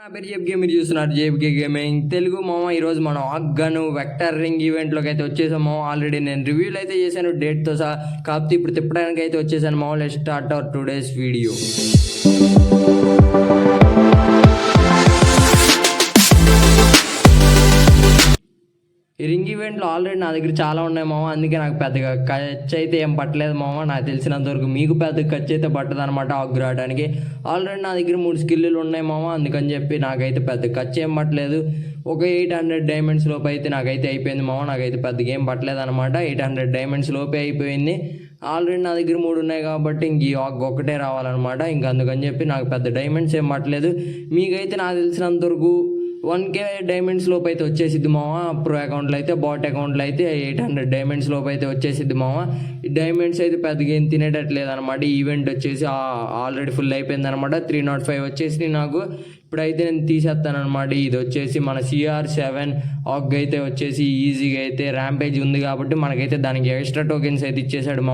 నా పేరు జేబీకే, మీరు చూస్తున్నారు జేబీకే గేమింగ్ తెలుగు. ఈరోజు మనం ఆగ్గను వెక్టర్ రింగ్ ఈవెంట్లోకి అయితే వచ్చేసాము. ఆల్రెడీ నేను రివ్యూలు అయితే చేశాను డేట్తో సహా, కాకపోతే ఇప్పుడు తిప్పడానికి అయితే వచ్చేసాను. Let's start our today's video. ఈ రింగ్ ఈవెంట్లో ఆల్రెడీ నా దగ్గర చాలా ఉన్నాయి అందుకే నాకు పెద్దగా ఖర్చు అయితే ఏం పట్టలేదు నాకు తెలిసినంతవరకు. మీకు పెద్ద ఖర్చు అయితే పట్టదు అనమాట ఆగ్ రావడానికి. ఆల్రెడీ నా దగ్గర 3 స్కిల్లు ఉన్నాయి అందుకని చెప్పి నాకైతే పెద్ద ఖర్చు ఏం పట్టలేదు. ఒక 800 డైమండ్స్ లోపు అయితే నాకైతే అయిపోయింది నాకైతే పెద్దగా ఏం పట్టలేదు అనమాట. 800 డైమండ్స్ లోపే అయిపోయింది. ఆల్రెడీ నా దగ్గర 3 ఉన్నాయి కాబట్టి ఇంక ఈ ఆగ్ ఒకటే రావాలన్నమాట. ఇంక అందుకని చెప్పి నాకు పెద్ద డైమండ్స్ ఏం పట్టలేదు. మీకైతే నాకు తెలిసినంతవరకు 1K డైమండ్స్ లోపు అయితే వచ్చేసిద్ది ప్రో అకౌంట్లో అయితే. బాట్ అకౌంట్లో అయితే 800 డైమండ్స్ లోపు అయితే వచ్చేసిద్ది ఈ డైమండ్స్ అయితే పెద్దగా ఏం తినేటట్లేదు అనమాట. ఈవెంట్ వచ్చేసి ఆల్రెడీ ఫుల్ అయిపోయింది అనమాట. 305 వచ్చేసి నాకు ఇప్పుడైతే నేను తీసేస్తాను అనమాట. ఇది వచ్చేసి మన CR7 ఆగ్ అయితే వచ్చేసి ఈజీగా అయితే ర్యాంపేజ్ ఉంది కాబట్టి మనకైతే దానికి ఎక్స్ట్రా టోకెన్స్ అయితే ఇచ్చేసాడు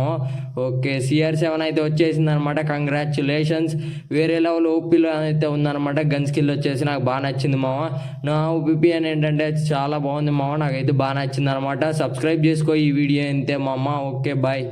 ఓకే, CR7 అయితే వచ్చేసింది అనమాట. కంగ్రాచులేషన్స్. వేరే లెవెల్ ఓపీలో అయితే ఉందన్నమాట. గన్ స్కిల్ వచ్చేసి నాకు బాగా నచ్చింది నా ఒపీనియన్ ఏంటంటే చాలా బాగుంది నాకైతే బాగా నచ్చింది అనమాట. సబ్స్క్రైబ్ చేసుకో ఈ వీడియో అంతే ఓకే బాయ్.